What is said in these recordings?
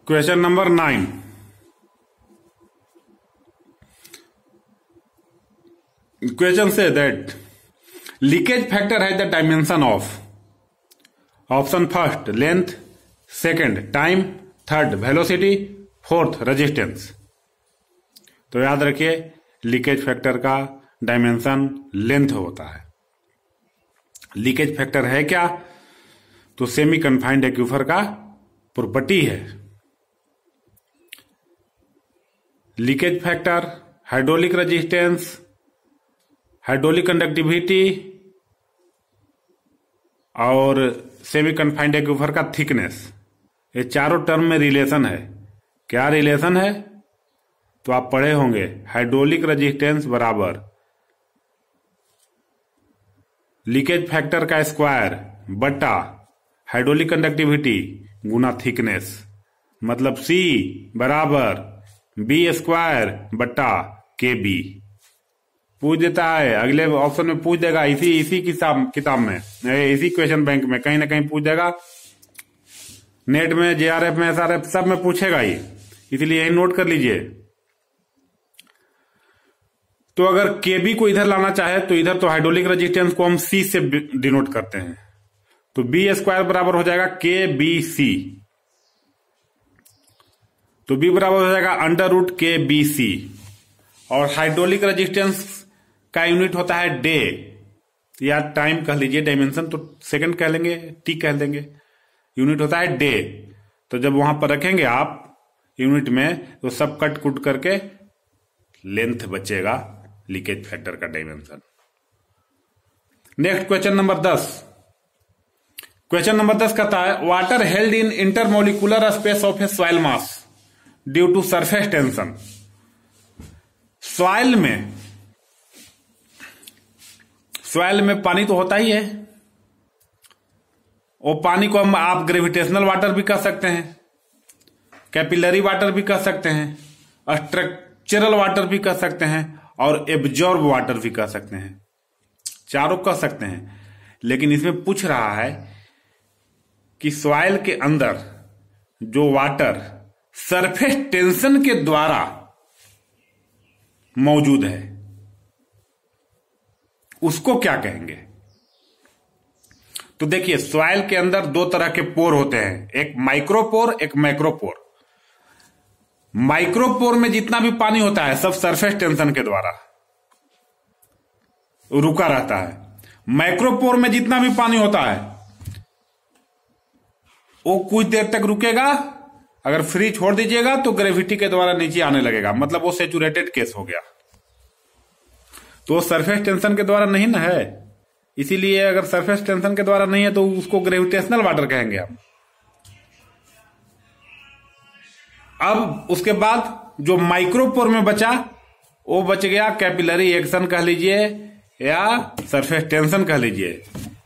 Question number 9. Question says that leakage factor has the dimension of option first length, second time, third velocity, fourth resistance. तो याद रखिए leakage factor का dimension length होता है। Leakage factor है क्या? तो सेमी कन्फाइंड एक्यूफर का प्रॉपर्टी है। Leakage factor, hydraulic resistance, hydraulic conductivity और सेमी कन्फाइंड एक्यूफर का थिकनेस, ये चारों टर्म में रिलेशन है। क्या रिलेशन है? तो आप पढ़े होंगे हाइड्रोलिक रेजिस्टेंस बराबर लीकेज फैक्टर का स्क्वायर बटा हाइड्रोलिक कंडक्टिविटी गुना थिकनेस, मतलब C बराबर B स्क्वायर बटा KB। पूछ देता है, अगले ऑप्शन में पूछ देगा, इसी किताब में, इसी क्वेश्चन बैंक में कहीं ना कहीं पूछ देगा। नेट में, JRF में, SRF सब में पूछेगा ही, इसलिए यही नोट कर लीजिए। तो अगर KB को इधर लाना चाहे तो इधर तो हाइड्रोलिक रेजिस्टेंस को हम C से डिनोट करते हैं, तो B स्क्वायर बराबर हो जाएगा KBC। तो B बराबर हो जाएगा अंडर रूट KBC। और हाइड्रोलिक रेजिस्टेंस का यूनिट होता है डे या टाइम कह लीजिए, डायमेंशन तो सेकंड कह लेंगे, T कह देंगे, यूनिट होता है डे। तो जब वहां पर रखेंगे आप यूनिट में तो सब कट कुट करके लेंथ बचेगा लीकेज फैक्टर का dimension. Next question number 10। Question number 10 कहता है water held in intermolecular space of a soil mass due to surface tension. Soil में पानी तो होता ही है, वो पानी को हम आप ग्रेविटेशनल वाटर भी कह सकते हैं, कैपिलरी वाटर भी कह सकते हैं, स्ट्रक्चरल वाटर भी कह सकते हैं और एब्जॉर्ब वाटर भी कह सकते हैं, चारों कह सकते हैं। लेकिन इसमें पूछ रहा है कि सॉइल के अंदर जो वाटर सरफेस टेंशन के द्वारा मौजूद है उसको क्या कहेंगे। तो देखिए सॉइल के अंदर दो तरह के पोर होते हैं, एक माइक्रोपोर, एक मैक्रोपोर। माइक्रोपोर में जितना भी पानी होता है सब सरफेस टेंशन के द्वारा रुका रहता है। मैक्रोपोर में जितना भी पानी होता है वो कुछ देर तक रुकेगा, अगर फ्री छोड़ दीजिएगा तो ग्रेविटी के द्वारा नीचे आने लगेगा, मतलब वो सैचुरेटेड केस हो गया। तो सरफेस टेंशन के द्वारा नहीं ना है, इसीलिए अगर सरफेस टेंशन के द्वारा नहीं है तो उसको ग्रेविटेशनल वाटर कहेंगे हम। अब उसके बाद जो माइक्रोपोर में बचा वो बच गया कैपिलरी एक्शन कह लीजिए या सरफेस टेंशन कह लीजिए।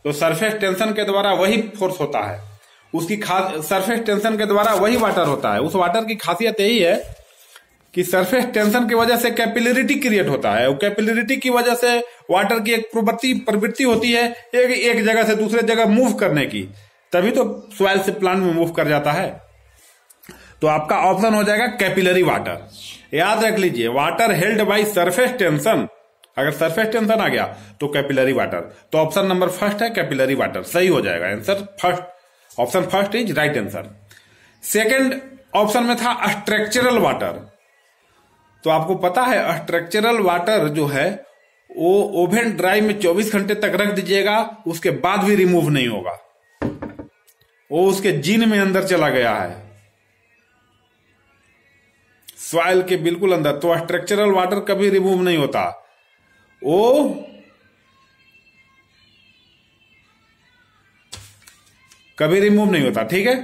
तो सरफेस टेंशन के द्वारा वही फोर्स होता है, उसकी सरफेस टेंशन के द्वारा वही वाटर होता है। उस वाटर की खासियत यही है कि सरफेस टेंशन की वजह से कैपिलरिटी क्रिएट होता है, और कैपिलरिटी की वजह से वाटर की एक प्रवृत्ति होती है एक जगह से दूसरे जगह मूव करने की, तभी तो सॉइल से प्लांट में मूव कर जाता है। तो आपका ऑप्शन हो जाएगा कैपिलरी वाटर। याद रख लीजिए water held by surface tension, अगर सरफेस टेंशन आ गया तो कैपिलरी वाटर। तो ऑप्शन नंबर फर्स्ट है कैपिलरी वाटर, सही हो जाएगा answer first. Option first is right answer. Second option में था स्ट्रक्चरल वाटर। तो आपको पता है स्ट्रक्चरल वाटर जो है वो ओवन ड्राई में 24 घंटे तक रख दीजिएगा, उसके बाद भी रिमूव नहीं होगा, वो उसके जीन में अंदर चला गया है, सॉइल के बिल्कुल अंदर। तो स्ट्रक्चरल वाटर कभी रिमूव नहीं होता, वो कभी रिमूव नहीं होता, ठीक है।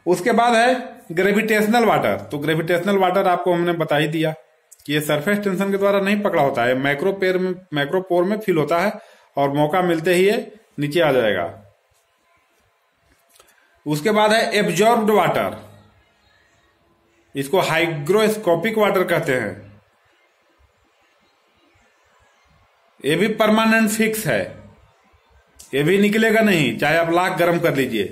उसके बाद है ग्रेविटेशनल वाटर। तो ग्रेविटेशनल वाटर आपको हमने बता ही दिया कि ये सरफेस टेंशन के द्वारा नहीं पकड़ा होता है, मैक्रोपोर में फील होता है और मौका मिलते ही ये नीचे आ जाएगा। उसके बाद है एब्जॉर्ब्ड वाटर, इसको हाइग्रोस्कोपिक वाटर कहते हैं। ये भी परमानेंट फिक्स है, ये भी निकलेगा नहीं चाहे आप लाख गर्म कर लीजिए।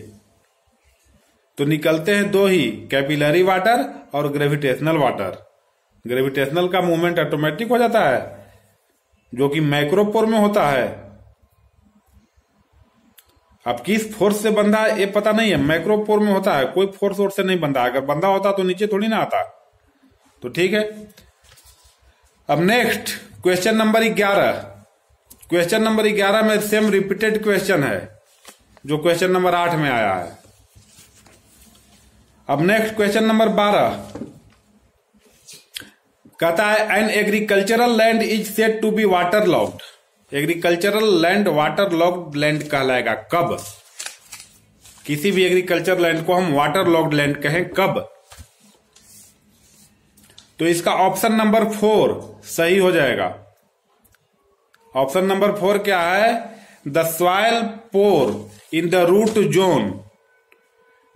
तो निकलते हैं दो ही, कैपिलरी वाटर और ग्रेविटेशनल वाटर। ग्रेविटेशनल का मूवमेंट ऑटोमेटिक हो जाता है, जो कि माइक्रोपोर में होता है। अब किस फोर्स से बंधा है ये पता नहीं है, माइक्रोपोर में होता है, कोई फोर्स वोर्स से नहीं बंधा। अगर बंधा होता तो नीचे थोड़ी ना आता। तो ठीक है। अब next question number 11। Question number 11 में सेम रिपीटेड क्वेश्चन है जो क्वेश्चन नंबर 8 में आया है। अब नेक्स्ट क्वेश्चन नंबर 12 कहता है an agricultural land is said to be water locked. Agricultural land water locked land कहलाएगा कब? किसी भी एग्रीकल्चर लैंड को हम वाटर लॉक्ड लैंड कहें कब? तो इसका ऑप्शन नंबर 4 सही हो जाएगा। ऑप्शन नंबर 4 क्या है? The soil pore in the root zone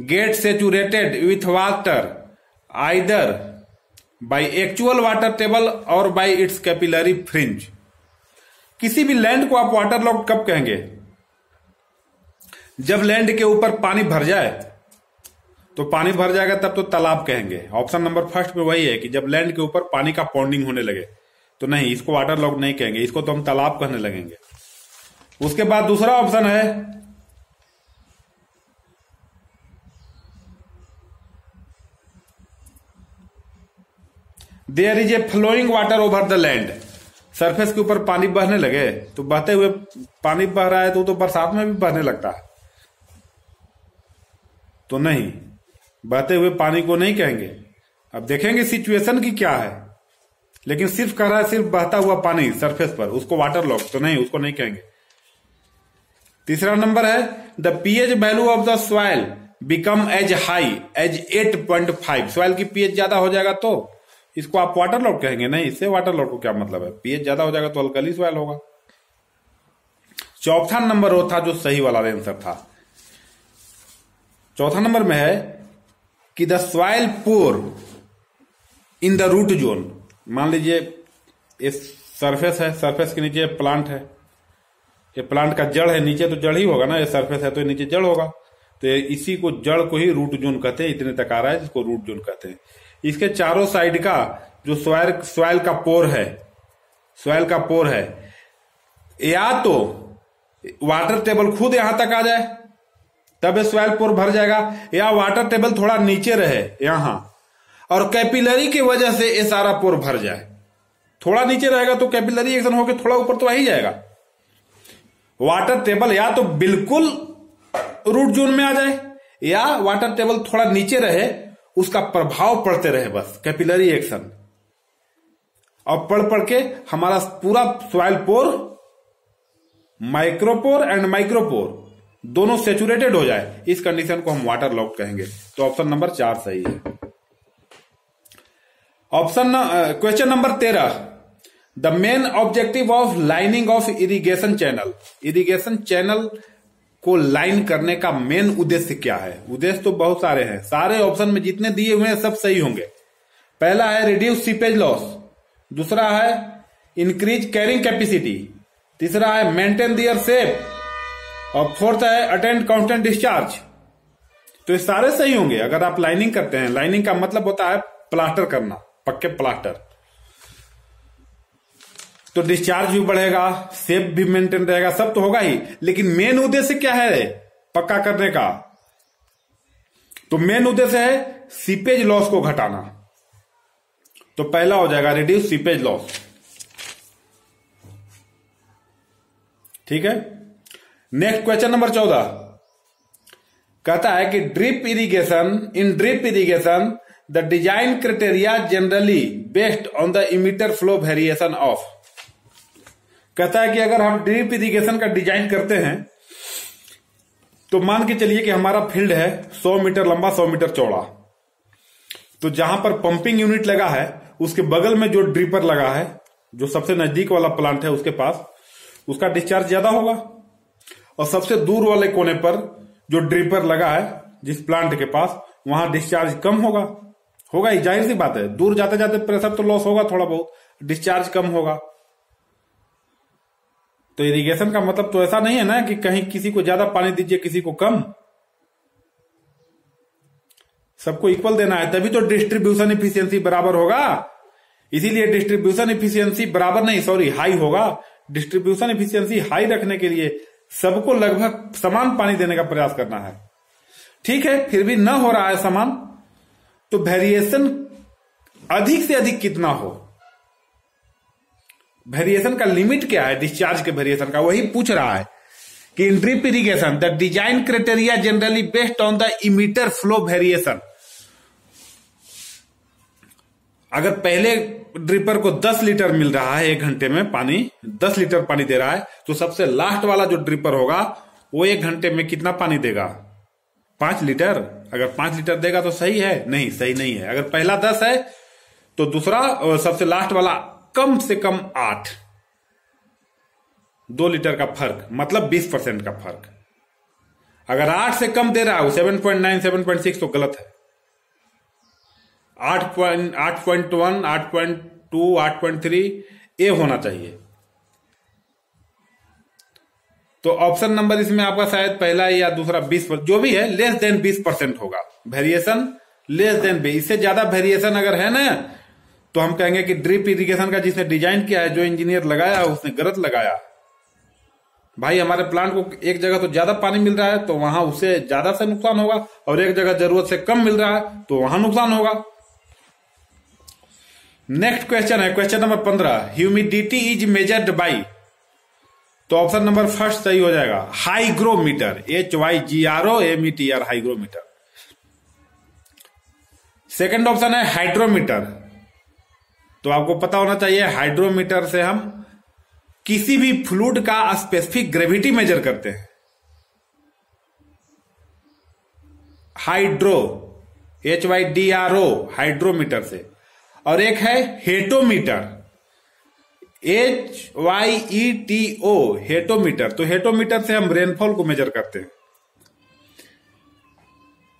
get saturated with water either by actual water table or by its capillary fringe. किसी भी लैंड को आप वाटर लॉक्ड कब कहेंगे? जब लैंड के ऊपर पानी भर जाए। तो पानी भर जाएगा तब तो तालाब कहेंगे। ऑप्शन नंबर फर्स्ट में वही है कि जब लैंड के ऊपर पानी का पॉन्डिंग होने लगे। तो नहीं, इसको वाटर लॉक्ड नहीं कहेंगे, इसको तो हम तालाब कहने लगेंगे। उसके बाद दूसरा ऑप्शन है there is a flowing water over the land. Surface के ऊपर पानी बहने लगे, तो बहते हुए पानी बह रहा है तो बरसात में भी बहने लगता है। तो नहीं, बहते हुए पानी को नहीं कहेंगे। अब देखेंगे सिचुएशन की क्या है, लेकिन सिर्फ कह रहा है सिर्फ बहता हुआ पानी सरफेस पर, उसको वाटर लॉक, तो नहीं, उसको नहीं कहेंगे। तीसरा नंबर है the pH value of the soil become as high as 8.5। Soil की पीएच ज्यादा हो जाएगा तो इसको आप वाटर लॉक कहेंगे? नहीं, इससे वाटर लॉक को क्या मतलब है? पीएच ज्यादा हो जाएगा तो अल्कली सॉइल होगा। चौथा नंबर वो था जो सही वाला आंसर था। चौथा नंबर में है कि the soil pore in the root zone. मान लीजिए ये सरफेस है, सरफेस के नीचे प्लांट है, ये प्लांट का जड़ है, नीचे तो जड़ ही होगा ना, ये सरफेस है तो नीचे जड़ होगा। तो इसी को जड़ को ही रूट जोन कहते हैं। इतने तक आ रहा है जिसको रूट जोन कहते हैं। इसके चारों साइड का जो सॉइल का पोर है, सॉइल का पोर है, या तो वाटर टेबल खुद यहां तक आ जाए तब सॉइल पोर भर जाएगा, या वाटर टेबल थोड़ा नीचे रहे यहां और कैपिलरी की वजह से ये सारा पोर भर जाए। थोड़ा नीचे रहेगा तो कैपिलरी एक्शन होकर थोड़ा ऊपर तो आ ही जाएगा। वाटर टेबल या तो बिल्कुल रूट जोन में आ जाए, या वाटर टेबल थोड़ा नीचे रहे, उसका प्रभाव पड़ते रहे, बस कैपिलरी एक्शन, और पढ़ के हमारा पूरा soil pore, micropore and micropore दोनों सेचुरेटेड हो जाए। इस कंडीशन को हम वाटर लॉक्ड कहेंगे। तो ऑप्शन नंबर 4 सही है। Question number 13 the main objective of lining of irrigation channel. Irrigation channel को लाइन करने का मेन उद्देश्य क्या है? उद्देश्य तो बहुत सारे हैं, सारे ऑप्शन में जितने दिए हुए हैं सब सही होंगे। पहला है रिड्यूस सीपेज लॉस, दूसरा है इंक्रीज कैरिंग कैपेसिटी, तीसरा है मेंटेन दियर शेप, और फोर्थ है अटेंड कांस्टेंट डिस्चार्ज। तो ये सारे सही होंगे अगर आप लाइनिंग करते हैं। लाइनिंग का मतलब होता है प्लास्टर करना, पक्के प्लास्टर। तो डिस्चार्ज भी बढ़ेगा, शेप भी मेंटेन रहेगा, सब तो होगा ही। लेकिन मेन उद्देश्य क्या है पक्का करने का? तो मेन उद्देश्य है सीपेज लॉस को घटाना। तो पहला हो जाएगा रिड्यूस सीपेज लॉस। ठीक है। नेक्स्ट क्वेश्चन नंबर 14 कहता है कि drip irrigation the design criteria generally based on the emitter flow variation of. कहता है कि अगर हम ड्रिप इरिगेशन का डिजाइन करते हैं तो मान के चलिए कि हमारा फील्ड है 100 मीटर लंबा 100 मीटर चौड़ा। तो जहां पर पंपिंग यूनिट लगा है उसके बगल में जो ड्रिपर लगा है, जो सबसे नजदीक वाला प्लांट है उसके पास, उसका डिस्चार्ज ज्यादा होगा। और सबसे दूर वाले कोने पर जो ड्रिपर लगा है जिस प्लांट के पास, वहां डिस्चार्ज कम होगा ही, जाहिर सी बात है। दूर जाते जाते प्रेशर तो लॉस होगा थोड़ा बहुत, डिस्चार्ज कम होगा। तो इरिगेशन का मतलब तो ऐसा नहीं है ना कि कहीं किसी को ज्यादा पानी दीजिए किसी को कम। सबको इक्वल देना है, तभी तो डिस्ट्रीब्यूशन इफिशियंसी बराबर होगा। इसीलिए डिस्ट्रीब्यूशन इफिशियंसी बराबर नहीं, सॉरी, हाई होगा। डिस्ट्रीब्यूशन इफिशियंसी हाई रखने के लिए सबको लगभग समान पानी देने का प्रयास करना है। ठीक है, फिर भी न हो रहा है समान, तो वेरिएशन अधिक से अधिक कितना हो, वेरिएशन का लिमिट क्या है डिस्चार्ज के वेरिएशन का, वही पूछ रहा है कि in drip irrigation the design criteria generally based on the emitter flow variation. अगर पहले ड्रिपर को 10 लीटर मिल रहा है 1 घंटे में पानी, 10 लीटर पानी दे रहा है, तो सबसे लास्ट वाला जो ड्रिपर होगा वो 1 घंटे में कितना पानी देगा? 5 लीटर। अगर 5 लीटर देगा तो सही है? नहीं, सही नहीं है। अगर पहला 10 है तो दूसरा सबसे लास्ट वाला कम से कम 8, 2 लीटर का फर्क, मतलब 20% का फर्क। अगर 8 से कम दे रहा है 7.9, 7.6 तो गलत है। 8.1, 8.2, 8.3 ये होना चाहिए। तो ऑप्शन नंबर इसमें आपका शायद पहला या दूसरा 20%, जो भी है, लेस देन 20% होगा वेरिएशन, लेस देन 20। इससे ज्यादा वेरिएशन अगर है ना तो हम कहेंगे कि ड्रिप इरिगेशन का जिसने डिजाइन किया है, जो इंजीनियर लगाया उसने गलत लगाया। भाई हमारे प्लांट को एक जगह तो ज्यादा पानी मिल रहा है तो वहां उससे ज्यादा से नुकसान होगा, और एक जगह जरूरत से कम मिल रहा है तो वहां नुकसान होगा। नेक्स्ट क्वेश्चन है question number 15, humidity is measured by, तो ऑप्शन नंबर फर्स्ट सही हो जाएगा hygrometer, HYGROMETR, hygrometer. Second option है हाइड्रोमीटर, तो आपको पता होना चाहिए हाइड्रोमीटर से हम किसी भी फ्लूइड का स्पेसिफिक ग्रेविटी मेजर करते हैं। हाइड्रो, HYDRO, हाइड्रोमीटर से। और एक है हेटोमीटर, HYETO, हेटोमीटर, तो हेटोमीटर से हम रेनफॉल को मेजर करते हैं।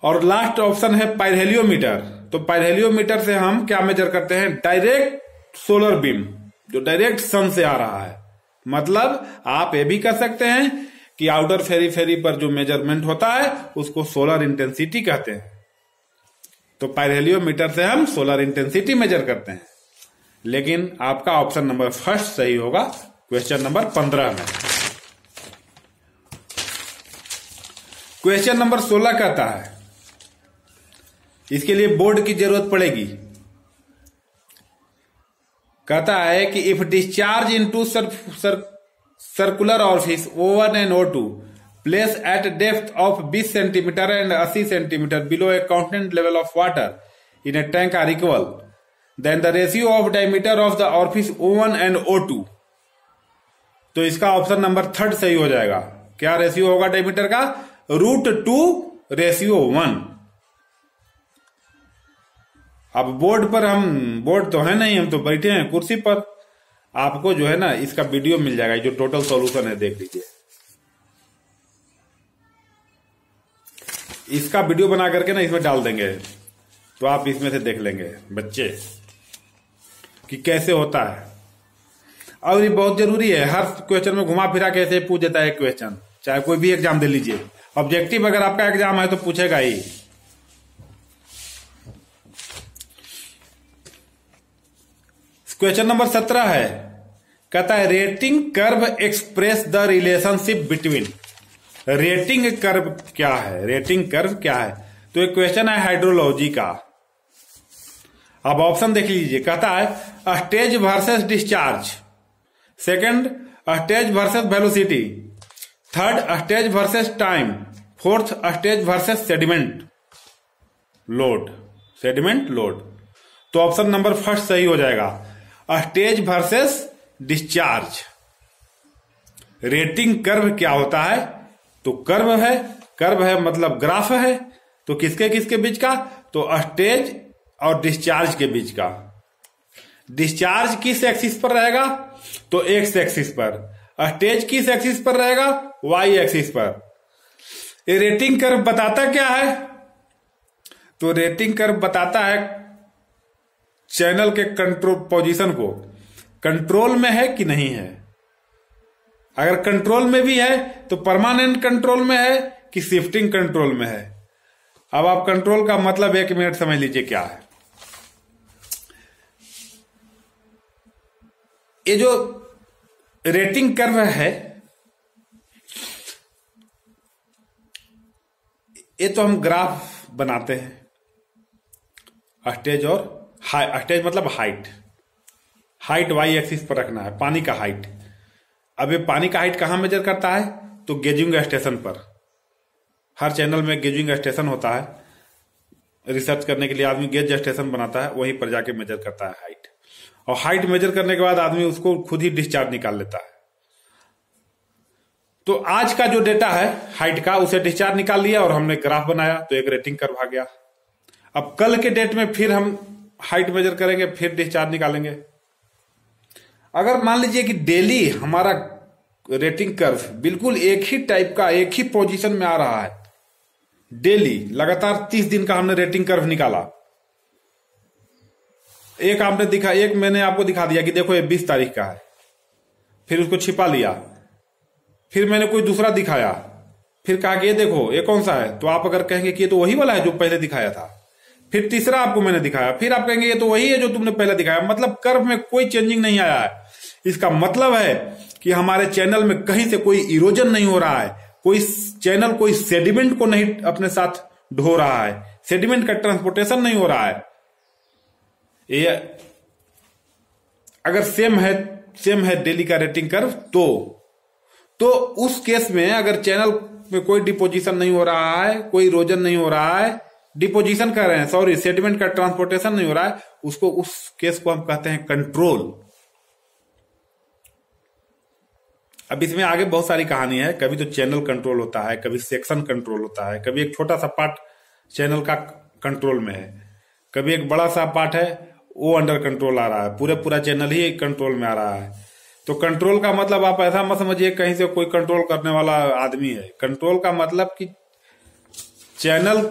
और लास्ट ऑप्शन है पाइरहेलियोमीटर, तो पाइरहेलियोमीटर से हम क्या मेजर करते हैं? डायरेक्ट सोलर बीम, जो डायरेक्ट सन से आ रहा है। मतलब आप ये भी कर सकते हैं कि आउटर फेरी पर जो मेजरमेंट होता है उसको सोलर इंटेंसिटी कहते हैं। तो पाइरहेलियोमीटर से हम सोलर इंटेंसिटी मेजर करते हैं। लेकिन आपका ऑप्शन नंबर फर्स्ट सही होगा क्वेश्चन नंबर 15 में। क्वेश्चन नंबर 16 कहता है, इसके लिए बोर्ड की जरूरत पड़ेगी। कहता है कि if discharge into circular orifice O1 and O2 place at depth of 20 centimetre and 80 centimetre below a constant level of water in a tank are equal, then the ratio of diameter of the orifice O1 and O2। तो इसका option number third सही हो जाएगा। क्या ratio होगा diameter का? √2:1। अब board पर बोर्ड तो है नहीं, हम तो बैठे हैं कुर्सी पर। आपको जो है ना इसका वीडियो मिल जाएगा, जो टोटल सॉल्यूशन है देख लीजिए। इसका वीडियो बना करके ना इसमें डाल देंगे, तो आप इसमें से देख लेंगे बच्चे कि कैसे होता है। और ये बहुत जरूरी है, हर क्वेश्चन में घुमा फिरा कैसे पूछ देता है क्वेश्चन, चाहे कोई भी एग्जाम दे लीजिए। ऑब्जेक्टिव अगर आपका एग्जाम है तो पूछेगा ही। क्वेश्चन नंबर 17 है, कहता है rating curve express the relationship between. Rating curve क्या है? रेटिंग कर्व क्या है? तो एक क्वेश्चन है हाइड्रोलॉजी का। अब ऑप्शन देख लीजिए, कहता है stage versus discharge, second stage versus velocity, third stage versus time, fourth stage versus sediment load, sediment load. तो ऑप्शन नंबर फर्स्ट सही हो जाएगा, stage versus discharge. Rating curve क्या होता है? तो कर्व है मतलब ग्राफ है, तो किसके किसके बीच का? तो स्टेज और डिस्चार्ज के बीच का। डिस्चार्ज किस एक्सिस पर रहेगा? तो एक्स एक्सिस पर। स्टेज किस एक्सिस पर रहेगा? वाई एक्सिस पर। ये रेटिंग कर्व बताता क्या है? तो रेटिंग कर्व बताता है चैनल के कंट्रोल पोजीशन को, कंट्रोल में है कि नहीं है। अगर कंट्रोल में भी है तो परमानेंट कंट्रोल में है कि शिफ्टिंग कंट्रोल में है। अब आप कंट्रोल का मतलब 1 मिनट समझ लीजिए क्या है। ये जो रेटिंग कर्व है, ये तो हम ग्राफ बनाते हैं स्टेज और स्टेज मतलब हाइट वाई एक्सिस पर रखना है, पानी का हाइट। अब ये पानी का हाइट कहां मेजर करता है? तो गेजिंग स्टेशन पर। हर चैनल में गेजिंग स्टेशन होता है। रिसर्च करने के लिए आदमी गेज स्टेशन बनाता है, वहीं पर जाके मेजर करता है हाइट। और हाइट मेजर करने के बाद आदमी उसको खुद ही डिस्चार्ज निकाल लेता है। तो आज का जो डेटा है हाइट का, उसे डिस्चार्ज निकाल लिया और हमने ग्राफ बनाया, तो एक रेटिंग कर्व आ गया। अब कल के डेट में फिर हम हाइट मेजर करेंगे, फिर डिस्चार्ज निकालेंगे। अगर मान लीजिए कि डेली हमारा रेटिंग कर्व बिल्कुल एक ही टाइप का, एक ही पोजीशन में आ रहा है, डेली लगातार 30 दिन का हमने रेटिंग कर्व निकाला। एक मैंने आपको दिखा दिया कि देखो ये 20 तारीख का है, फिर उसको छिपा लिया। फिर मैंने कोई दूसरा दिखाया, फिर कहा कि ये देखो ये कौन सा है, तो आप अगर कहेंगे कि ये तो वही वाला है जो पहले दिखाया था। फिर तीसरा आपको मैंने दिखाया, फिर आप कहेंगे ये तो वही है जो तुमने पहले दिखाया। मतलब कर्व में कोई चेंजिंग नहीं आया है। इसका मतलब है कि हमारे चैनल में कहीं से कोई इरोजन नहीं हो रहा है, कोई चैनल कोई सेडिमेंट को नहीं अपने साथ ढो रहा है, सेडिमेंट का ट्रांसपोर्टेशन नहीं हो रहा है। ये अगर सेम है डेली का रेटिंग कर्व, तो उस केस में अगर चैनल में कोई डिपोजिशन नहीं हो रहा है, कोई इरोजन नहीं हो रहा है, डिपोजिशन कर रहे हैं, सॉरी सेडिमेंट का ट्रांसपोर्टेशन नहीं हो रहा है, उसको उस केस को हम कहते हैं कंट्रोल। अब इसमें आगे बहुत सारी कहानी है। कभी तो चैनल कंट्रोल होता है, कभी सेक्शन कंट्रोल होता है, कभी एक छोटा सा पार्ट चैनल का कंट्रोल में है, कभी एक बड़ा सा पार्ट है वो अंडर कंट्रोल आ रहा है, पूरा चैनल ही कंट्रोल में आ रहा है। तो कंट्रोल का मतलब आप ऐसा मत समझिए कहीं से कोई कंट्रोल करने वाला आदमी है। कंट्रोल का मतलब कि चैनल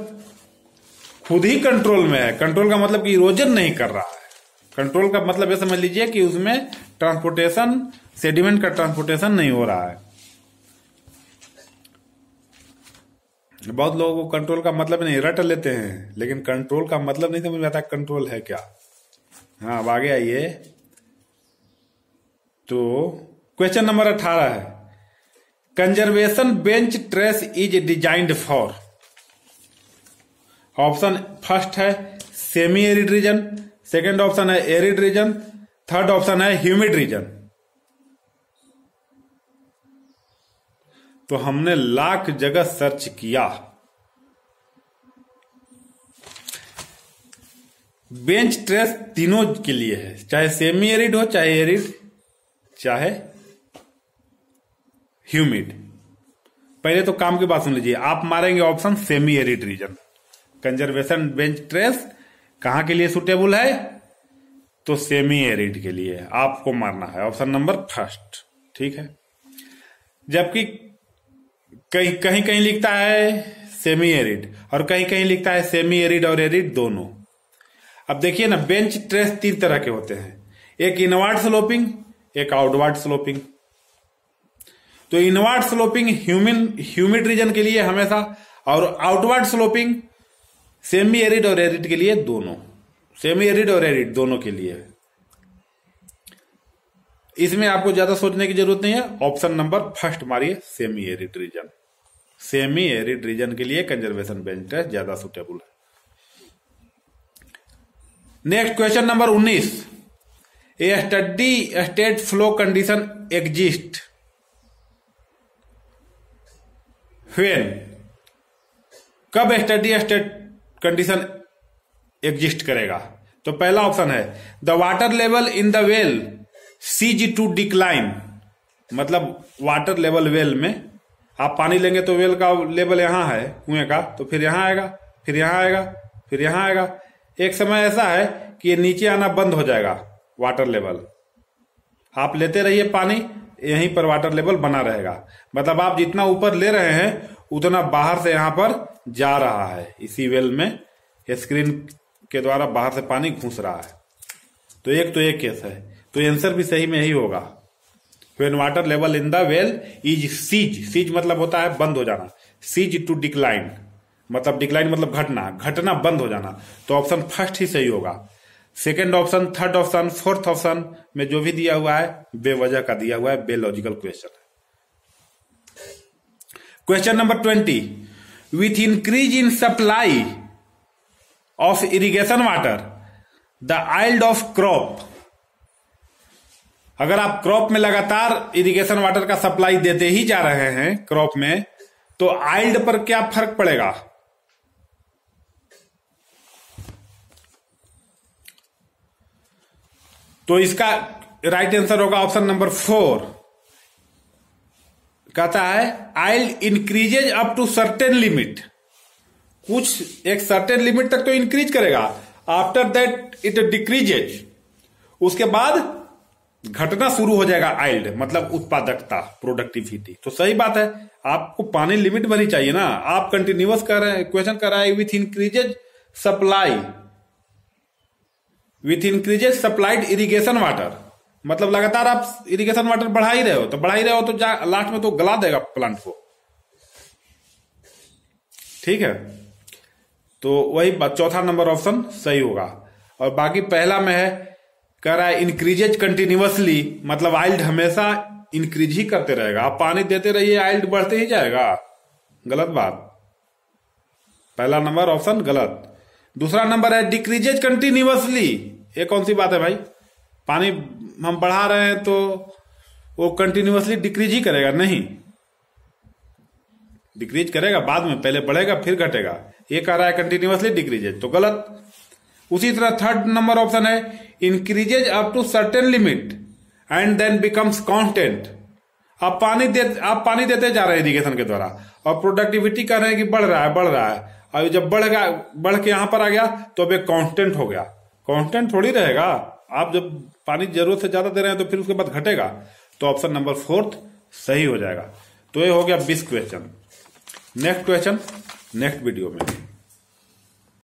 खुद ही कंट्रोल में है। कंट्रोल का मतलब कि इरोजन नहीं कर रहा है। कंट्रोल का मतलब ये समझ लीजिए कि उसमें ट्रांसपोर्टेशन, सेडिमेंट का ट्रांसपोर्टेशन नहीं हो रहा है। बहुत लोगों को कंट्रोल का मतलब नहीं, रट लेते हैं, लेकिन कंट्रोल का मतलब नहीं समझ में आता कंट्रोल है क्या। हाँ, अब आगे आइए। तो क्वेश्चन नंबर 18 है, conservation bench terrace is designed for. Option first है semi arid region, second option है एरिड रीजन, थर्ड ऑप्शन है ह्यूमिड रीजन। तो हमने लाख जगह सर्च किया। बेंच ट्रेस तीनों के लिए है, चाहे सेमी एरिड हो, चाहे एरिड, चाहे ह्यूमिड। पहले तो काम की बात सुन लीजिए, आप मारेंगे option semi arid reason. Conservation bench trace कहां के लिए सुटेबल है? तो सेमी एरिड के लिए आपको मारना है ऑप्शन नंबर फर्स्ट, ठीक है। जबकि कहीं कहीं लिखता है सेमी एरिड और कहीं कहीं लिखता है सेमी एरिड और एरिड दोनों। अब देखिए ना, बेंच ट्रेस 3 तरह के होते हैं, एक इनवर्ड स्लोपिंग, एक आउटवर्ड स्लोपिंग। तो इनवर्ड स्लोपिंग ह्यूमिड रीजन के लिए हमेशा, और आउटवर्ड स्लोपिंग सेमी एरिड और एरिड के लिए दोनों, सेमी एरिड और एरिड दोनों के लिए। इसमें आपको ज्यादा सोचने की जरूरत नहीं है, ऑप्शन नंबर फर्स्ट मारिए, semi arid region. Semi arid region के लिए कंजर्वेशन बेंच ट्रेस ज्यादा सुटेबल है। Next question number 19, a steady state flow condition exist when. कब स्टडी स्टेट कंडीशन एग्जिस्ट करेगा? तो पहला ऑप्शन है the water level in the well cease to decline. मतलब वाटर लेवल वेल में आप पानी लेंगे तो वेल का लेवल यहां है कुएं का, तो फिर यहां आएगा, फिर यहां आएगा, फिर यहां आएगा। एक समय ऐसा है कि ये नीचे आना बंद हो जाएगा वाटर लेवल। आप लेते रहिए पानी, यहीं पर वाटर लेवल बना रहेगा। मतलब आप जितना ऊपर ले रहे हैं उतना बाहर से यहां पर जा रहा है, इसी वेल में स्क्रीन के द्वारा बाहर से पानी घुस रहा है। तो एक केस है, तो आंसर भी सही में यही होगा। When water level in the well is cease मतलब होता है बंद हो जाना, सीज टू डिक्लाइन, मतलब डिक्लाइन मतलब घटना, घटना बंद हो जाना, तो ऑप्शन फर्स्ट ही सही होगा। Second option, third option, fourth option में जो भी दिया हुआ है बेवजह का दिया हुआ है, बेलॉजिकल क्वेश्चन है। Question number 20, with increase in supply of irrigation water the yield of crop. अगर आप क्रॉप में लगातार इरिगेशन वाटर का सप्लाई देते ही जा रहे हैं क्रॉप में, तो आइल्ड पर क्या फर्क पड़ेगा? तो इसका राइट आंसर होगा ऑप्शन नंबर 4। कहता है yield increases up to certain limit, कुछ एक सर्टेन लिमिट तक तो इंक्रीज करेगा, आफ्टर दैट इट डिक्रीजेज, उसके बाद घटना शुरू हो जाएगा आइल्ड, मतलब उत्पादकता, प्रोडक्टिविटी। तो सही बात है, आपको पानी लिमिट भरी चाहिए ना। आप कंटिन्यूअस कर रहे हैं, क्वेश्चन कर रहा है with increases supply, with increases supplied irrigation water, मतलब लगातार आप इरिगेशन वाटर बढ़ा ही रहे हो, तो बढ़ा ही रहे हो तो लास्ट में तो गला देगा प्लांट को। ठीक है, तो वही चौथा नंबर ऑप्शन सही होगा। और बाकी पहला में है, कह रहा है इंक्रीजेज कंटिन्यूअसली, मतलब आइल्ड हमेशा इंक्रीज ही करते रहेगा। आप पानी देते रहिए, आइल्ड बढ़ते ही जाएगा। गलत बात, पहला नंबर ऑप्शन गलत। दूसरा नंबर है डिक्रीजेज कंटिन्यूअसली, ये कौन सी बात है भाई? पानी हम बढ़ा रहे हैं तो वो कंटिन्यूअसली डिक्रीज ही करेगा? नहीं, डिक्रीज करेगा बाद में, पहले बढ़ेगा फिर घटेगा। ये कह रहा है कंटिन्यूअसली डिक्रीजेज, तो गलत। उसी तरह थर्ड नंबर ऑप्शन है increases up to certain limit and then becomes constant. आप पानी देते जा रहे हैं इरिगेशन के द्वारा, और प्रोडक्टिविटी कर रहे हैं कि बढ़ रहा है, और जब बढ़ के यहां पर आ गया तो अब एक कांस्टेंट हो गया। कांस्टेंट थोड़ी रहेगा, आप जब पानी जरूरत से ज्यादा दे रहे हैं तो फिर उसके बाद घटेगा। तो ऑप्शन नंबर 4 सही हो जाएगा। तो ये हो गया 20 question. Next question next video में।